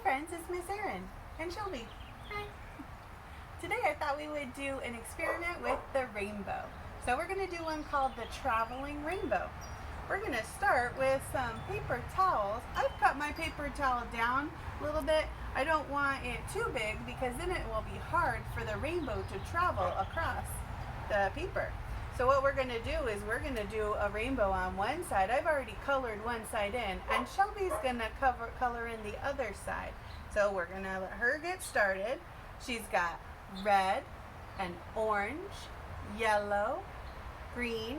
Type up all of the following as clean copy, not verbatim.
friends, it's Miss Erin and Shelby. Hi. Today I thought we would do an experiment with the rainbow. So we're going to do one called the traveling rainbow. We're going to start with some paper towels. I've cut my paper towel down a little bit. I don't want it too big because then it will be hard for the rainbow to travel across the paper. So what we're going to do is we're going to do a rainbow on one side. I've already colored one side in, and Shelby's going to color in the other side. So we're going to let her get started. She's got red and orange, yellow, green,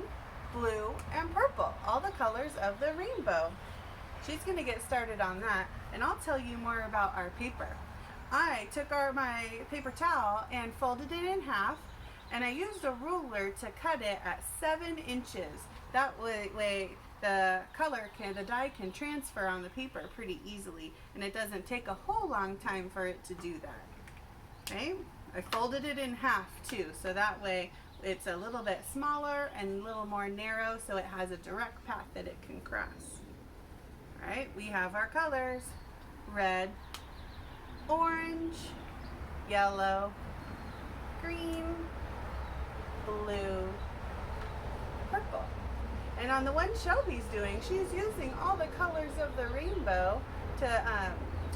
blue, and purple, all the colors of the rainbow. She's going to get started on that, and I'll tell you more about our paper. I took my paper towel and folded it in half, and I used a ruler to cut it at 7 inches. That way the dye can transfer on the paper pretty easily, and it doesn't take a whole long time for it to do that. Okay, I folded it in half too, so that way it's a little bit smaller and a little more narrow, so it has a direct path that it can cross. All right, we have our colors: red, orange, yellow, green, blue, purple. And on the one Shelby's doing, she's using all the colors of the rainbow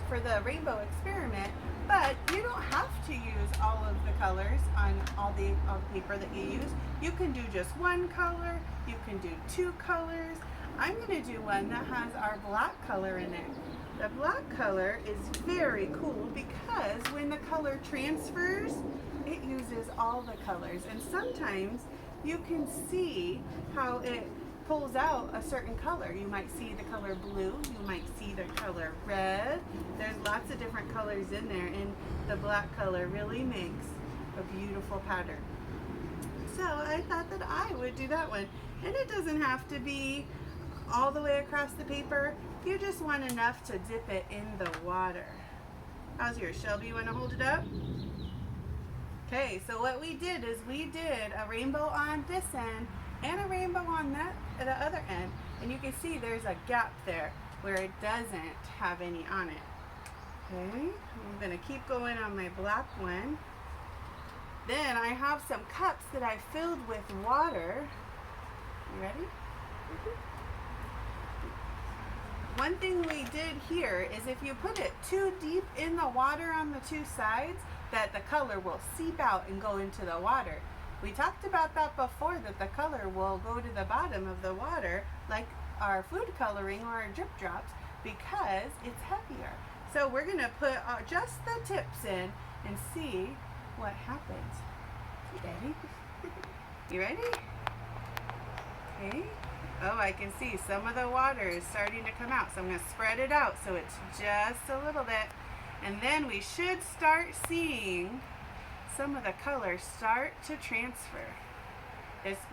for the rainbow experiment, but you don't have to use all of the colors on all the paper that you use. You can do just one color, you can do 2 colors. I'm going to do one that has our black color in it. The black color is very cool because when the color transfers, it uses all the colors, and sometimes you can see how it pulls out a certain color. You might see the color blue, you might see the color red. There's lots of different colors in there, and the black color really makes a beautiful pattern. So I thought that I would do that one, and it doesn't have to be all the way across the paper. You just want enough to dip it in the water. How's yours, Shelby? You want to hold it up? Okay, so what we did is we did a rainbow on this end and a rainbow on the other end, and you can see there's a gap there where it doesn't have any on it. Okay, I'm going to keep going on my black one. Then I have some cups that I filled with water. You ready? One thing we did here is if you put it too deep in the water on the 2 sides, that the color will seep out and go into the water. We talked about that before, that the color will go to the bottom of the water like our food coloring or our drip drops because it's heavier. So we're going to put just the tips in and see what happens. You ready? You ready? Okay. Oh, I can see some of the water is starting to come out, so I'm going to spread it out so it's just a little bit. And then we should start seeing some of the colors start to transfer.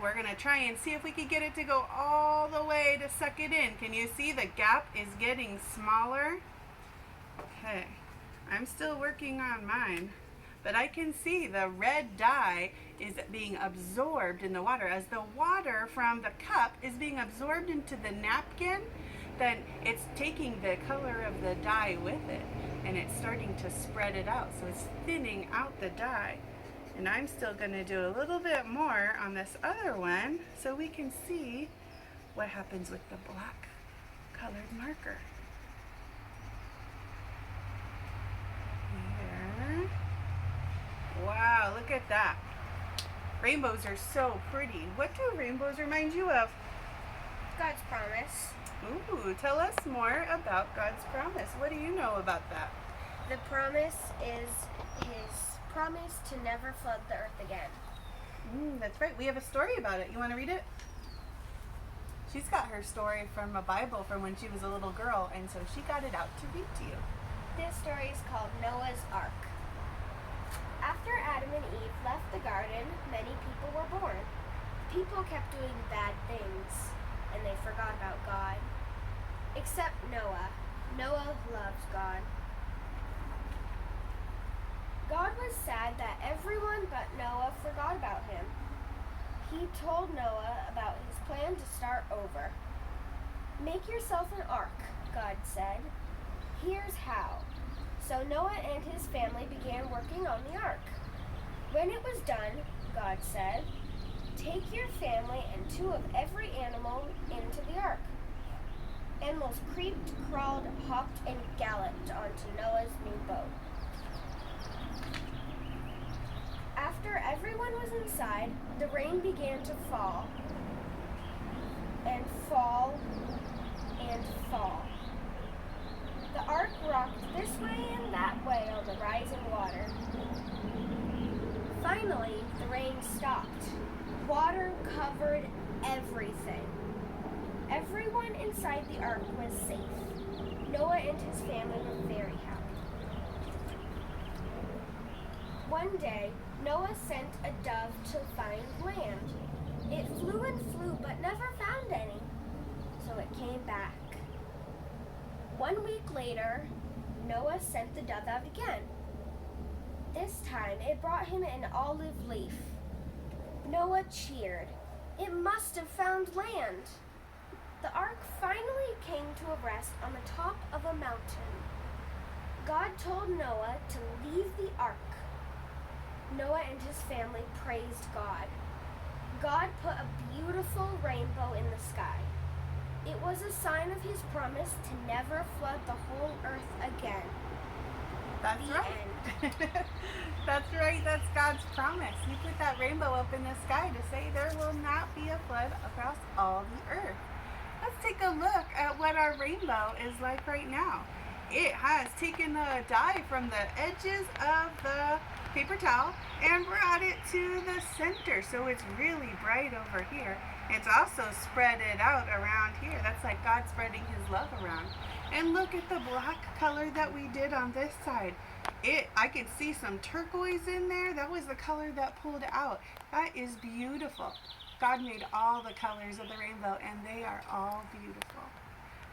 We're going to try and see if we can get it to go all the way to suck it in. Can you see the gap is getting smaller? Okay, I'm still working on mine, but I can see the red dye is being absorbed in the water. As the water from the cup is being absorbed into the napkin, then it's taking the color of the dye with it, and it's starting to spread it out. So it's thinning out the dye. And I'm still going to do a little bit more on this other one so we can see what happens with the black colored marker. Here. Wow, look at that. Rainbows are so pretty. What do rainbows remind you of? God's promise. Ooh, tell us more about God's promise. What do you know about that? The promise is His promise to never flood the earth again. That's right. We have a story about it. You want to read it? She's got her story from a Bible from when she was a little girl, and so she got it out to read to you. This story is called Noah's Ark. After Adam and Eve left the garden, many people were born. People kept doing bad things, and they forgot about God. Except Noah. Noah loved God. God was sad that everyone but Noah forgot about him. He told Noah about his plan to start over. Make yourself an ark, God said. Here's how. So Noah and his family began working on the ark. When it was done, God said, "Take your family and 2 of every animal into the ark." Animals creeped, crawled, hopped, and galloped onto Noah's new boat. After everyone was inside, the rain began to fall and fall and fall. The ark rocked this way and that way on the rising water. Finally, the rain stopped. Water covered everything. Everyone inside the ark was safe. Noah and his family were very happy. One day, Noah sent a dove to find land. It flew and flew but never found any, so it came back. 1 week later, Noah sent the dove out again. This time, it brought him an olive leaf. Noah cheered. It must have found land. The ark finally came to a rest on the top of a mountain. God told Noah to leave the ark. Noah and his family praised God. God put a beautiful rainbow in the sky. It was a sign of his promise to never flood the whole earth again. That's The right. end. That's right. That's God's promise. He put that rainbow up in the sky to say there will not be a flood across all the earth. Let's take a look at what our rainbow is like right now. It has taken a dye from the edges of the paper towel and brought it to the center, so it's really bright over here. It's also spread it out around here. That's like God spreading his love around. And look at the black color that we did on this side. I can see some turquoise in there. That was the color that pulled out. That is beautiful. God made all the colors of the rainbow, and they are all beautiful.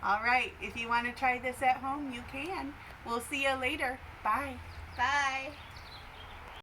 All right, if you want to try this at home, you can. We'll see you later. Bye. Bye.